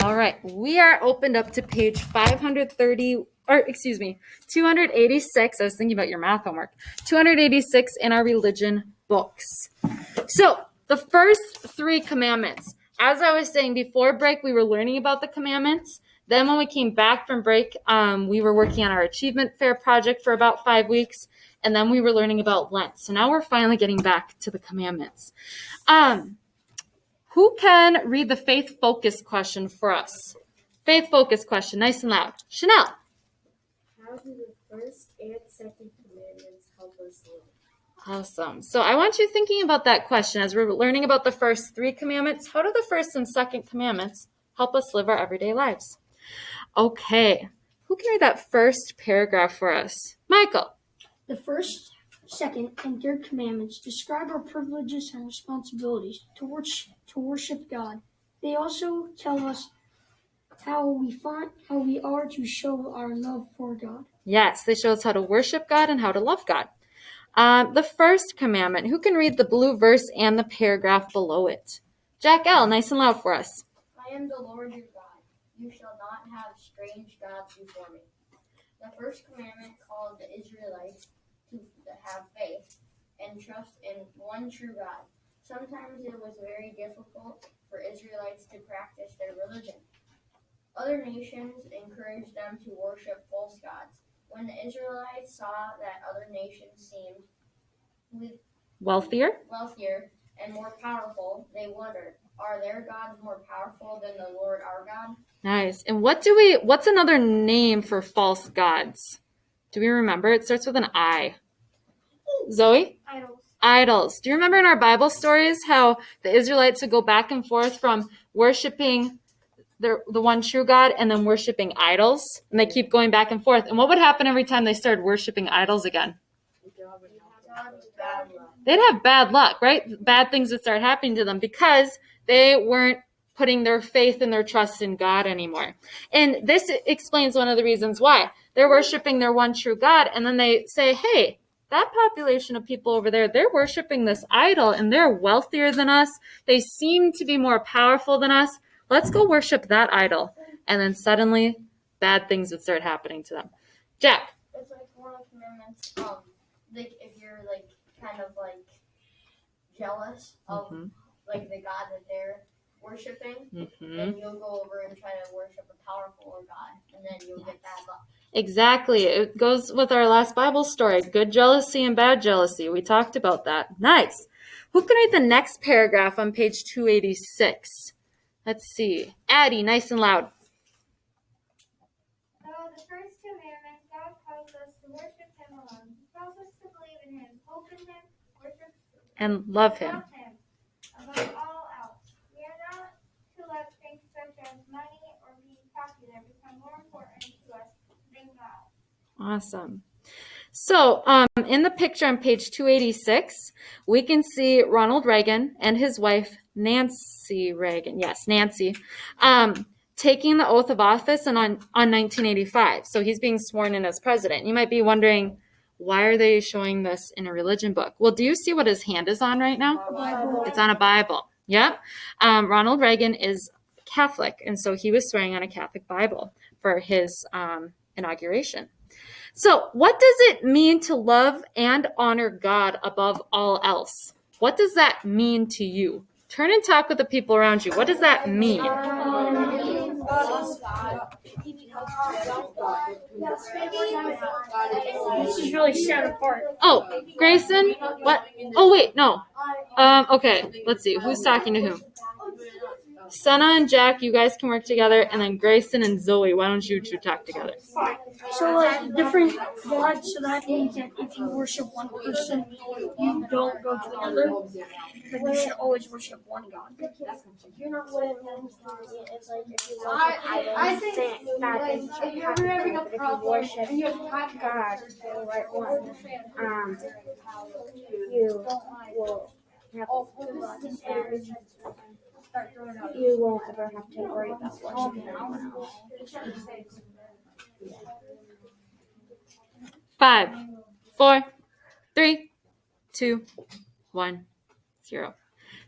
All right, we are opened up to page 286. I was thinking about your math homework. 286 in our religion books. So the first 3 commandments. As I was saying before break, we were learning about the commandments. Then when we came back from break, we were working on our achievement fair project for about 5 weeks. And then we were learning about Lent. So now we're finally getting back to the commandments. Who can read the faith focus question for us? Faith focus question, nice and loud. Chanel. How do the first and second commandments help us live? Awesome. So I want you thinking about that question as we're learning about the first 3 commandments. How do the first and second commandments help us live our everyday lives? Okay. Who can read that first paragraph for us? Michael. The first, second, and third commandments describe our privileges and responsibilities to worship God. They also tell us how we are to show our love for God. Yes, they show us how to worship God and how to love God. The first commandment. Who can read the blue verse and the paragraph below it? Jack L., nice and loud for us. I am the Lord your God. You shall not have strange gods before me. The first commandment called the Israelites to have faith and trust in one true God. Sometimes it was very difficult for Israelites to practice their religion. Other nations encouraged them to worship false gods. When the Israelites saw that other nations seemed wealthier and more powerful, they wondered, are their gods more powerful than the Lord our God? Nice. And what's another name for false gods? Do we remember? It starts with an I. Zoe? Idols. Do you remember in our Bible stories how the Israelites would go back and forth from worshiping the one true God and then worshiping idols? And they keep going back and forth. And what would happen every time they started worshiping idols again? They'd have bad luck, right? Bad things would start happening to them because they weren't putting their faith and their trust in God anymore. And this explains one of the reasons why. They're worshiping their one true God, and then they say, hey, that population of people over there, they're worshiping this idol, and they're wealthier than us. They seem to be more powerful than us. Let's go worship that idol. And then suddenly, bad things would start happening to them. Jack? It's like one of the commandments, like if you're like kind of like jealous of like the God that they're worshiping, then you'll go over and try to worship a powerful God, and then you'll get bad luck. Exactly. It goes with our last Bible story, good jealousy and bad jealousy. We talked about that. Nice. Who can read the next paragraph on page 286? Let's see. Addie, nice and loud. So the first commandment, God calls us to worship Him alone. He calls us to believe in Him, hope in Him, worship and love Him above all else. We are not to let things such as money or being popular become more important to us than God. Awesome. So in the picture on page 286, we can see Ronald Reagan and his wife, Nancy Reagan. Yes, Nancy. Taking the oath of office on 1985. So he's being sworn in as president. You might be wondering, why are they showing this in a religion book? Well, do you see what his hand is on right now? It's on a Bible. Yep. Ronald Reagan is Catholic, and so he was swearing on a Catholic Bible for his inauguration. So what does it mean to love and honor God above all else? What does that mean to you? Turn and talk with the people around you. What does that mean? This is really set apart. Oh, Grayson? What? Oh, wait, no. Okay, let's see. Who's talking to whom? Senna and Jack, you guys can work together, and then Grayson and Zoe, why don't you two talk together? So, like, different gods, so that means that if you worship one person, you don't go to another, but you should always worship one God. You're not what it means it's like if you worship idols, then bad things should happen to you, but if you worship God, the right one, you will have good luck, and you won't ever have to worry about worshiping anyone else. 5, 4, 3, 2, 1, 0.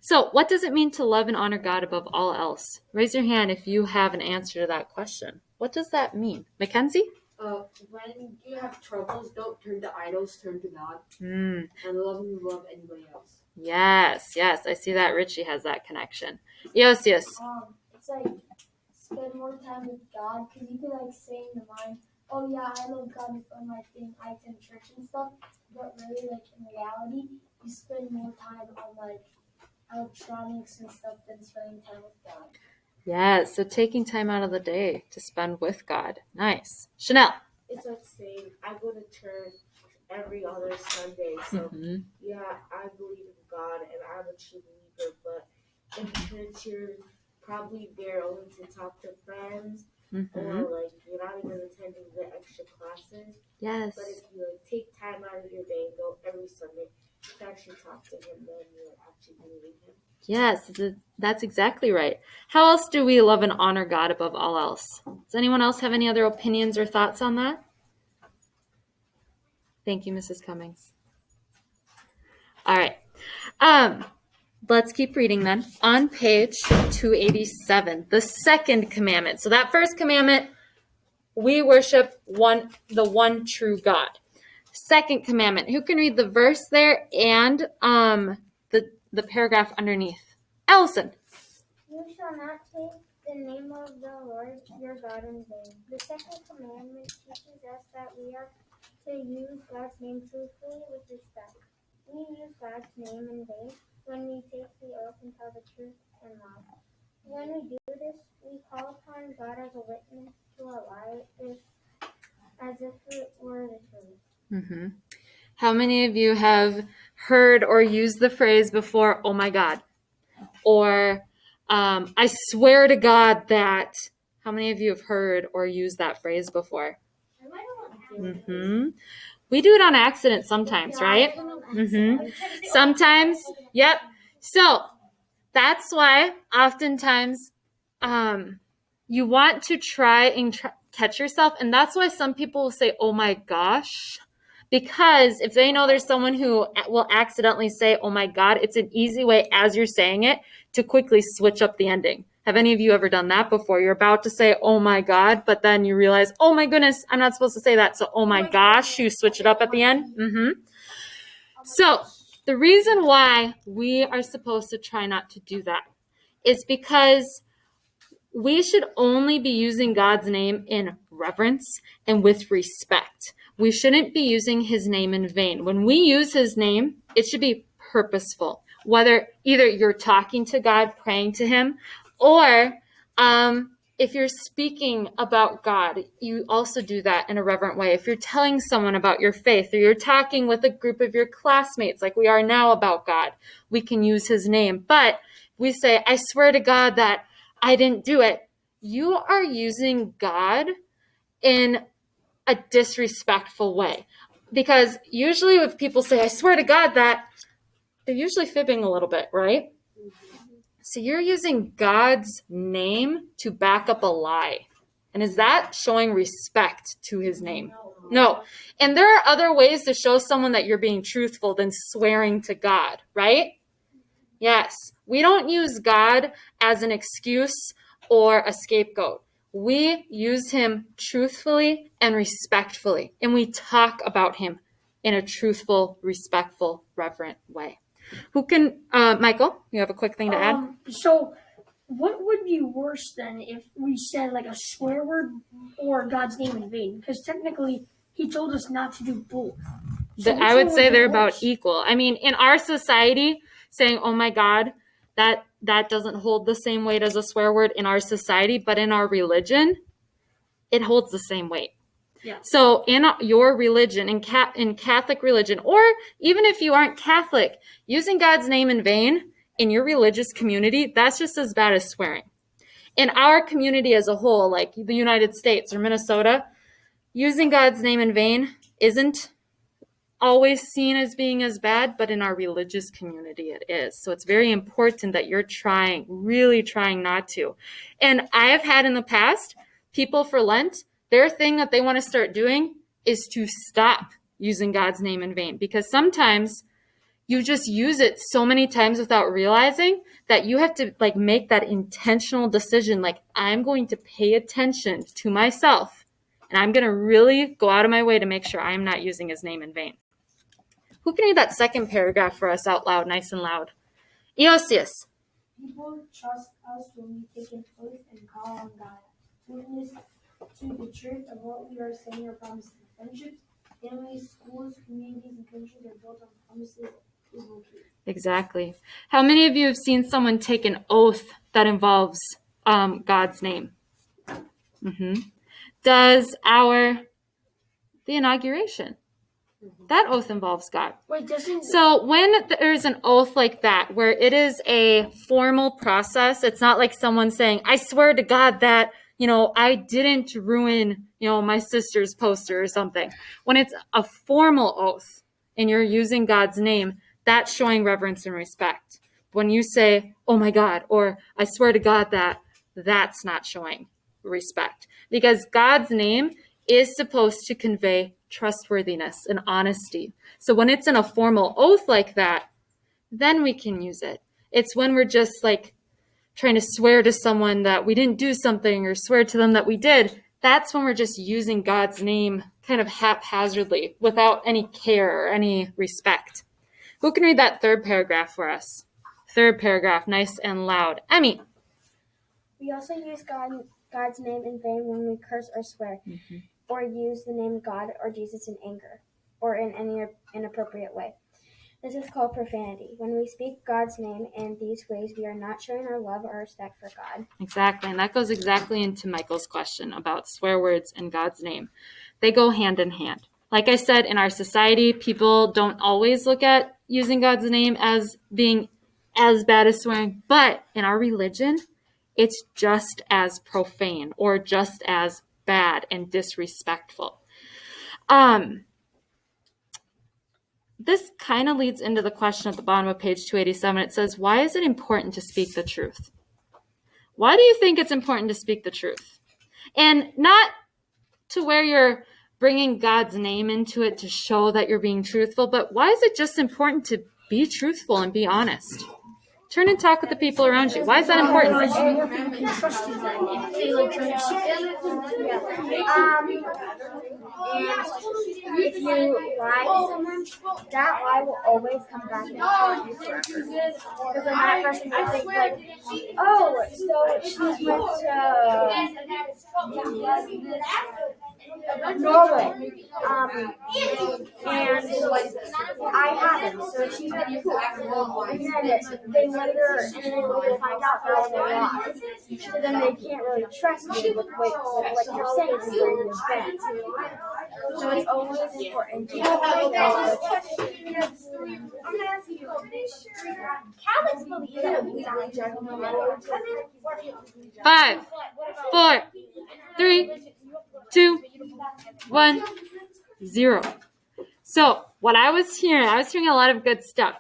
So what does it mean to love and honor God above all else? Raise your hand if you have an answer to that question. What does that mean? Mackenzie? When you have troubles, don't turn to idols, turn to God. Mm. And love anybody else. Yes. I see that Richie has that connection. Yes. It's like spend more time with God, because you could like say in your mind, oh yeah, I love God from like being I attend church and stuff, but really like in reality, you spend more time on like electronics and stuff than spending time with God. Yes, so taking time out of the day to spend with God. Nice. Chanel. It's like saying, I go to church every other Sunday, so yeah, I believe in God and I'm a true believer, but in church you're probably there only to talk to friends, or like you're not even attending the extra classes. Yes. But if you like take time out of your day and go every Sunday to actually talk to him, then you're actually believing him. Yes, that's exactly right. How else do we love and honor God above all else? Does anyone else have any other opinions or thoughts on that? Thank you, Mrs. Cummings. All right. Let's keep reading then. On page 287, the second commandment. So that first commandment, we worship the one true God. Second commandment. Who can read the verse there and the paragraph underneath? Allison. You shall not take the name of the Lord your God in vain. The second commandment teaches us that we are to use God's name truthfully with respect. We use God's name in vain when we take the oath and tell the truth in love. When we do this, we call upon God as a witness to a lie, as if it were the truth. How many of you have heard or used the phrase before, oh my God? Or I swear to God that. How many of you have heard or used that phrase before? We do it on accident sometimes, right? Sometimes, yep. So that's why oftentimes you want to try and catch yourself. And that's why some people will say, oh my gosh. Because if they know there's someone who will accidentally say, oh my God, it's an easy way as you're saying it to quickly switch up the ending. Have any of you ever done that before? You're about to say, oh my God, but then you realize, oh my goodness, I'm not supposed to say that. So, oh my gosh, you switch it up at the end. So the reason why we are supposed to try not to do that is because we should only be using God's name in reverence and with respect. We shouldn't be using his name in vain. When we use his name, it should be purposeful. Whether either you're talking to God, praying to him, or if you're speaking about God, you also do that in a reverent way. If you're telling someone about your faith, or you're talking with a group of your classmates like we are now about God, we can use his name. But we say, I swear to God that I didn't do it. You are using God in a disrespectful way. Because usually if people say, I swear to God that, they're usually fibbing a little bit, right? So you're using God's name to back up a lie. And is that showing respect to his name? No. And there are other ways to show someone that you're being truthful than swearing to God, right? Yes. We don't use God as an excuse or a scapegoat. We use him truthfully and respectfully. And we talk about him in a truthful, respectful, reverent way. Who can, Michael, you have a quick thing to add? So what would be worse then if we said like a swear word or God's name in vain? Because technically he told us not to do both. So I would say they're about equal. I mean, in our society, saying, oh my God, that doesn't hold the same weight as a swear word in our society, but in our religion, it holds the same weight. Yeah. So in your religion, in Catholic religion, or even if you aren't Catholic, using God's name in vain in your religious community, that's just as bad as swearing. In our community as a whole, like the United States or Minnesota, using God's name in vain isn't always seen as being as bad, but in our religious community it is. So it's very important that you're really trying not to. And I have had in the past people for Lent, their thing that they want to start doing is to stop using God's name in vain, because sometimes you just use it so many times without realizing that you have to like make that intentional decision. Like, I'm going to pay attention to myself, and I'm going to really go out of my way to make sure I'm not using his name in vain. Who can read that second paragraph for us out loud, nice and loud? Eosius. People trust us when we take an oath and call on God. Witness to the truth of what we are saying or promising. Friendships, families, schools, communities, and countries are built on promises we will keep. Exactly. How many of you have seen someone take an oath that involves God's name? Does the inauguration, that oath involves God. Wait, doesn't So when there's an oath like that, where it is a formal process, it's not like someone saying, I swear to God that, I didn't ruin, my sister's poster or something. When it's a formal oath and you're using God's name, that's showing reverence and respect. When you say, oh my God, or I swear to God that, that's not showing respect, because God's name is supposed to convey trustworthiness and honesty. So when it's in a formal oath like that, then we can use it. It's when we're just like trying to swear to someone that we didn't do something or swear to them that we did. That's when we're just using God's name kind of haphazardly without any care or any respect. Who can read that third paragraph for us? Third paragraph, nice and loud. Emmy. We also use God's name in vain when we curse or swear, or use the name God or Jesus in anger, or in any inappropriate way. This is called profanity. When we speak God's name in these ways, we are not showing our love or respect for God. Exactly, and that goes exactly into Michael's question about swear words and God's name. They go hand in hand. Like I said, in our society, people don't always look at using God's name as being as bad as swearing, but in our religion, it's just as profane or just as bad and disrespectful. This kind of leads into the question at the bottom of page 287. It says, why is it important to speak the truth? Why do you think it's important to speak the truth? And not to where you're bringing God's name into it to show that you're being truthful, but why is it just important to be truthful and be honest? Turn and talk with the people around you. Why is that important? more people can trust you then if they like to And if you lie to someone, that lie will always come back and haunt you forever. Because then that person will think like, oh, so she went to Norway, and I haven't. So she went, and then they later find out that they lied. So then they can't really trust you with what you're saying and where you've been. So it's always important to Catholics believe that we are judgmental. 5, 4, 3, 2, 1, 0. So what I was hearing a lot of good stuff.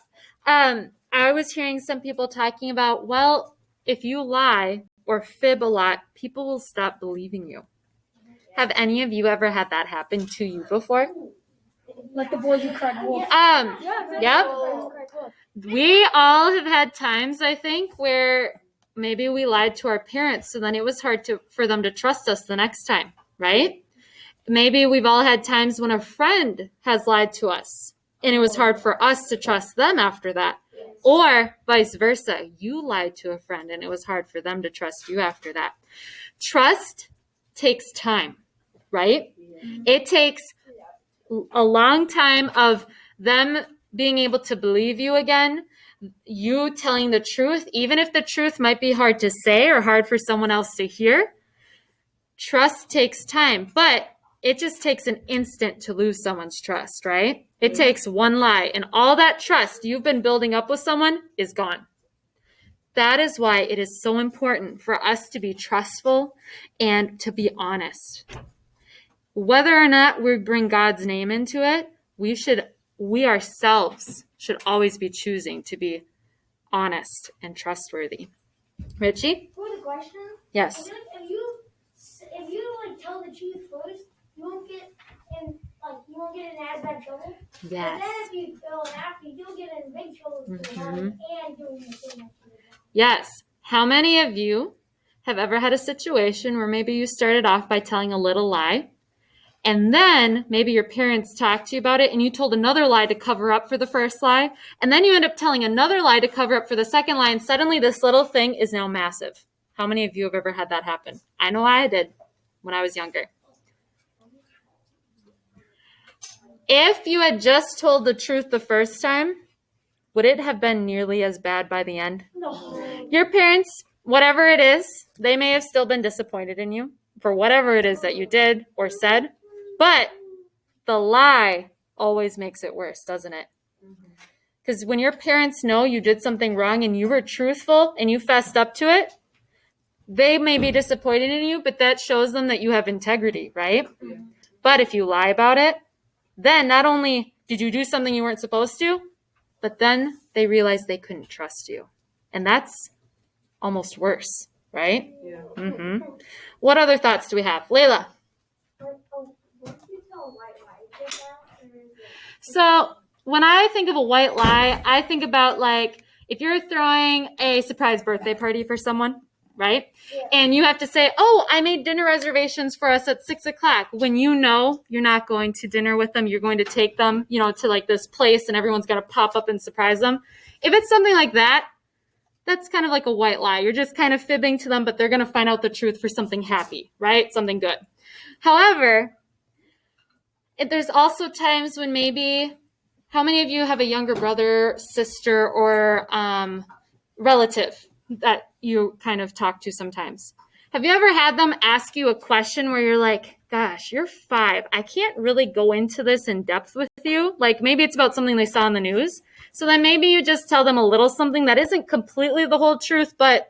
I was hearing some people talking about, well, if you lie or fib a lot, people will stop believing you. Have any of you ever had that happen to you before? like the boy who cried wolf. Yep. We all have had times, I think, where maybe we lied to our parents, so then it was hard for them to trust us the next time, right? Maybe we've all had times when a friend has lied to us, and it was hard for us to trust them after that. Or vice versa, you lied to a friend, and it was hard for them to trust you after that. Trust takes time, right? It takes a long time of them being able to believe you again, you telling the truth, even if the truth might be hard to say or hard for someone else to hear. Trust takes time, but it just takes an instant to lose someone's trust, right? It takes one lie, and all that trust you've been building up with someone is gone. That is why it is so important for us to be trustful and to be honest. Whether or not we bring God's name into it, we ourselves should always be choosing to be honest and trustworthy. Richie? For the question, Yes. if you like tell the truth first, you won't get in you won't get add that double. Yes. And then if you fail an act, you'll get in big trouble with the Lord and doing the thing. Yes. How many of you have ever had a situation where maybe you started off by telling a little lie, and then maybe your parents talked to you about it and you told another lie to cover up for the first lie, and then you end up telling another lie to cover up for the second lie, and suddenly this little thing is now massive? How many of you have ever had that happen? I know I did when I was younger. If you had just told the truth the first time, would it have been nearly as bad by the end? No. Your parents, whatever it is, they may have still been disappointed in you for whatever it is that you did or said, but the lie always makes it worse, doesn't it? Because when your parents know you did something wrong and you were truthful and you fessed up to it, they may be disappointed in you, but that shows them that you have integrity, right? Yeah. But if you lie about it, then not only did you do something you weren't supposed to, but then they realized they couldn't trust you. And that's almost worse, right? Yeah. Mm-hmm. What other thoughts do we have? Layla? So when I think of a white lie, I think about like if you're throwing a surprise birthday party for someone, right? Yeah. And you have to say, oh, I made dinner reservations for us at 6:00 when you know you're not going to dinner with them. You're going to take them, to like this place and everyone's going to pop up and surprise them. If it's something like that, that's kind of like a white lie. You're just kind of fibbing to them, but they're going to find out the truth for something happy, right? Something good. However, there's also times when maybe, how many of you have a younger brother, sister, or relative that you kind of talk to sometimes? Have you ever had them ask you a question where you're like, gosh, you're 5. I can't really go into this in depth with you. Like maybe it's about something they saw on the news. So then maybe you just tell them a little something that isn't completely the whole truth, but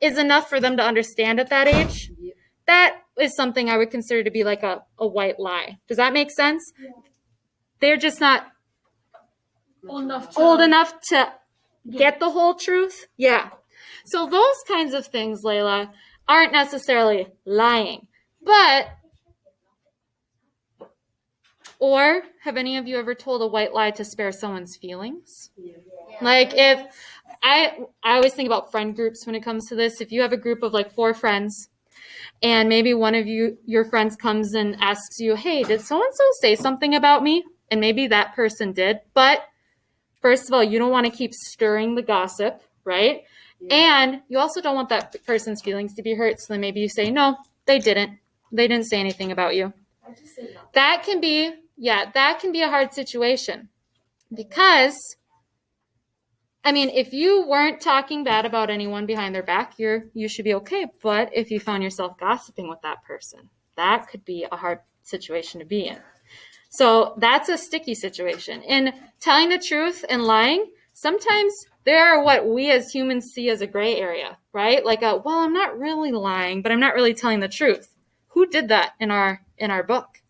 is enough for them to understand at that age. That is something I would consider to be like a white lie. Does that make sense? Yeah. They're just not old enough to get the whole truth. Yeah. So those kinds of things, Layla, aren't necessarily lying. But, or have any of you ever told a white lie to spare someone's feelings? Yeah. Like if, I always think about friend groups when it comes to this. If you have a group of like 4 friends, and maybe one of your friends comes and asks you, hey, did so-and-so say something about me? And maybe that person did. But first of all, you don't want to keep stirring the gossip, right? Yeah. And you also don't want that person's feelings to be hurt. So then maybe you say, no, they didn't. They didn't say anything about you. That can be a hard situation. Because, I mean, if you weren't talking bad about anyone behind their back, you should be okay. But if you found yourself gossiping with that person, that could be a hard situation to be in. So that's a sticky situation. In telling the truth and lying, sometimes there are what we as humans see as a gray area, right? Like, well, I'm not really lying, but I'm not really telling the truth. Who did that in our book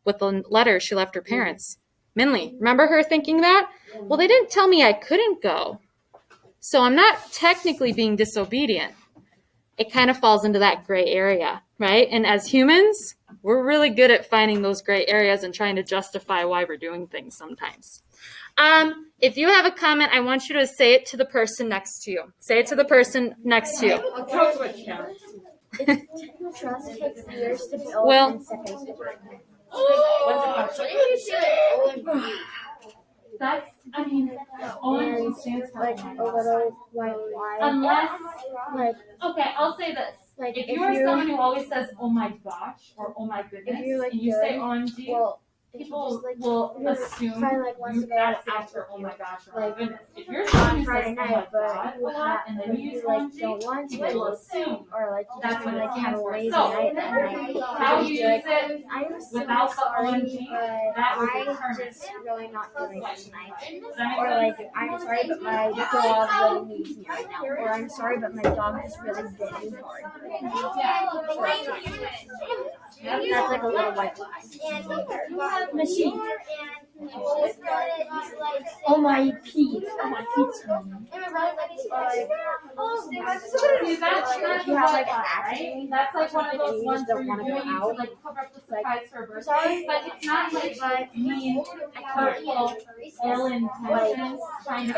with the letter she left her parents? Minley. Remember her thinking that? Well, they didn't tell me I couldn't go, so I'm not technically being disobedient. It kind of falls into that gray area, right? And as humans, we're really good at finding those gray areas and trying to justify why we're doing things sometimes. If you have a comment, I want you to say it to the person next to you. Say it to the person next to you. Trust takes years to build Well, and seconds to break. That's, I mean, And like a little white lie. Unless, like, okay, I'll say this. like If you are someone who always says, oh my gosh, or oh my goodness, if you're, like, and you good, say OMG, well, people just, will assume you not after oh my gosh or oh my goodness. If you're someone who says, oh my god a lot, and then you use OMG, don't want people will assume or like you that's just what want it to have stands a for. lazy So, night and like how you use it I'm so without the sorry, OMG, but that would I'm determine. just really not feeling it tonight. Does that make Or sense? like, I'm sorry, but my dog really needs me right now. Or I'm sorry, but my dog just really bit me hard. That's like a little white lie. Missy. And Oh my pee. Oh my pizza. You have like right? That's like one of those ones where you're doing to like cover up the surprise for a birthday, but it's not like mean, hurtful, ill intentions, trying to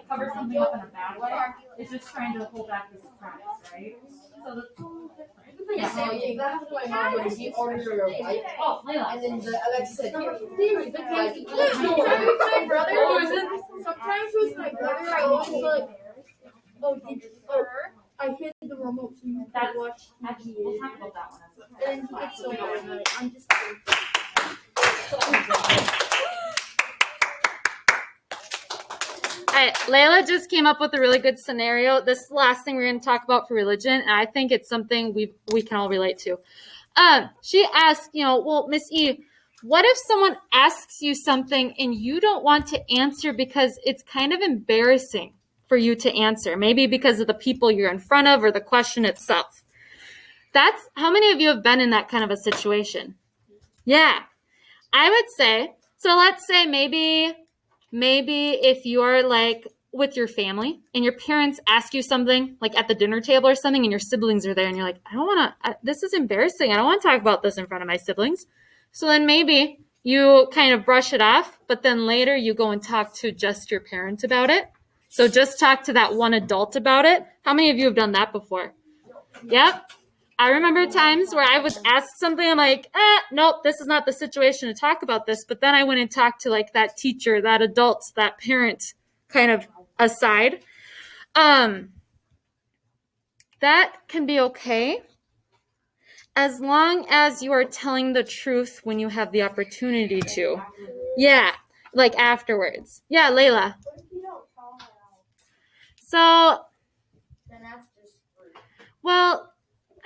cover something up in a bad way. It's just trying to hold back the surprise, right? So that's a little different. Yeah. So yeah, that happened to my mom when she ordered her a bike. Oh, Layla. And then Alexa said, Sometimes with my brother, sometimes with my brother, I was like, I hid the remote so you could watch Actually, we'll talk about that one. And he gets so mad about it. I'm just kidding. All right, Layla just came up with a really good scenario. This is the last thing we're going to talk about for religion, and I think it's something we can all relate to. She asked, well, Miss E, what if someone asks you something and you don't want to answer because it's kind of embarrassing for you to answer, maybe because of the people you're in front of or the question itself? That's how many of you have been in that kind of a situation? Yeah, I would say, so let's say maybe if you're like with your family and your parents ask you something like at the dinner table or something and your siblings are there and you're like, I don't want to, this is embarrassing. I don't want to talk about this in front of my siblings. So then maybe you kind of brush it off, but then later you go and talk to just your parent about it. So just talk to that one adult about it. How many of you have done that before? Yep. I remember times where I was asked something, I'm like, nope, this is not the situation to talk about this. But then I went and talked to like that teacher, that adult, that parent kind of aside. That can be okay as long as you are telling the truth when you have the opportunity to. Yeah, like afterwards. Yeah, Layla. So, Then that's just rude. well,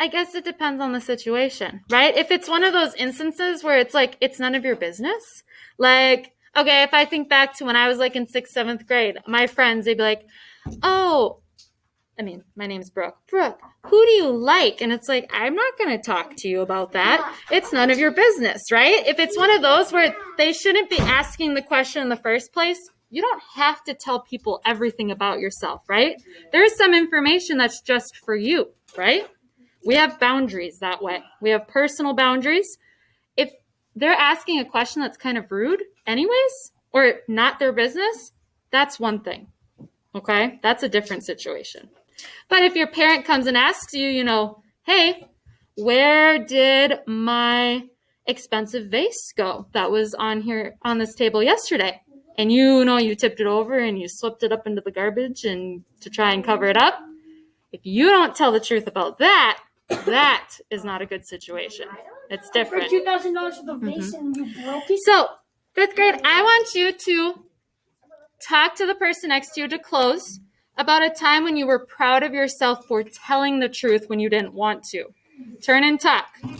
I guess it depends on the situation, right? If it's one of those instances where it's like, it's none of your business. Like, okay, if I think back to when I was like in 6th, 7th grade, my friends, they'd be like, my name's Brooke. Brooke, who do you like? And it's like, I'm not going to talk to you about that. It's none of your business, right? If it's one of those where they shouldn't be asking the question in the first place, you don't have to tell people everything about yourself, right? There's some information that's just for you, right? We have boundaries that way. We have personal boundaries. If they're asking a question that's kind of rude anyways, or not their business, that's one thing, okay? That's a different situation. But if your parent comes and asks you, hey, where did my expensive vase go that was on this table yesterday? And you tipped it over and you slipped it up into the garbage and to try and cover it up. If you don't tell the truth about that is not a good situation. It's different. For $2,000 for the vase and you broke it? So, 5th grade, I want you to talk to the person next to you to close about a time when you were proud of yourself for telling the truth when you didn't want to. Turn and talk. One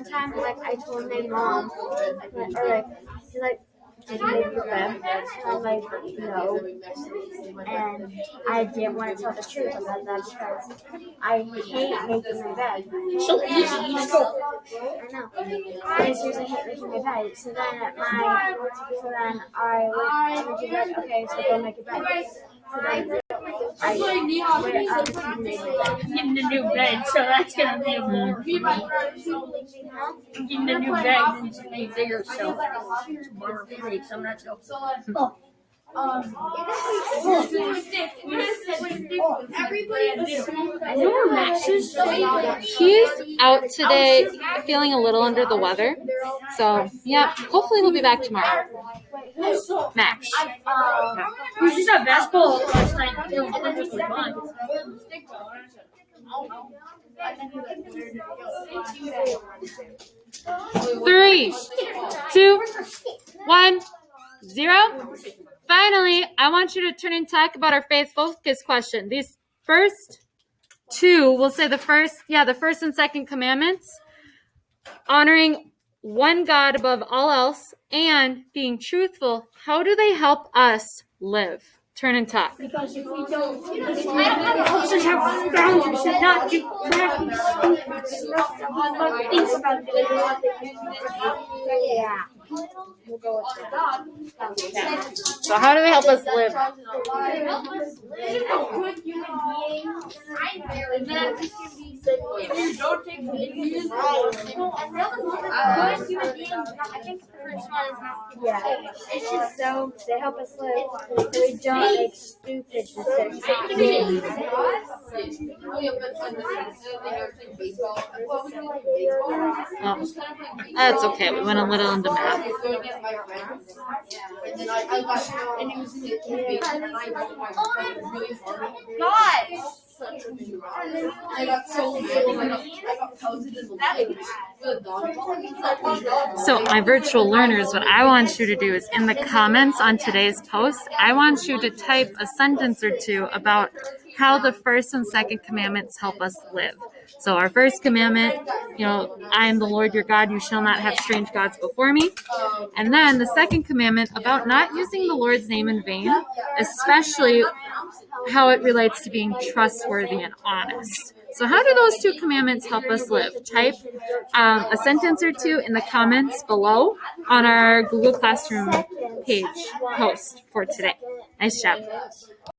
time, I told my mom, she's like, did you make your bed? I'm like, no. And I didn't want to tell the truth about that because I hate making my bed. So easy. You just go. I know. I seriously hate making my bed. So then I would be like, okay, so go make your bed. So then I went up and made my bed. I'm getting a new bed, so that's going to be a more. I'm getting a new bed and it's made bigger, so it's more free, so I'm not so. He's out today feeling a little under the weather. So, yeah, hopefully he'll be back tomorrow. Max. We just had basketball last night. It was perfectly fun. 3, 2, 1, 0. Finally, I want you to turn and talk about our faith focus question. These first two, we'll say the first and second commandments, honoring one God above all else and being truthful, how do they help us live? Turn and talk. Because if we don't, it helps us have boundaries and not do crappy, stupid stuff that we don't think about doing. Yeah. We'll go with that. So how do they help us live? Good human being. And then we can be good human beings. I think the first one is not. Yeah. It's just so they help us live. So we don't make stupid decisions. Oh, that's okay. We went a little into math. And then I got, and he was in the big, and I got really hard. God. I got so mad. I got pelted in the leg. So my virtual learners, what I want you to do is in the comments on today's post, I want you to type a sentence or two about how the first and second commandments help us live. So our first commandment, I am the Lord your God, you shall not have strange gods before me. And then the second commandment about not using the Lord's name in vain, especially how it relates to being trustworthy and honest. So how do those two commandments help us live? Type a sentence or two in the comments below on our Google Classroom page post for today. Nice job.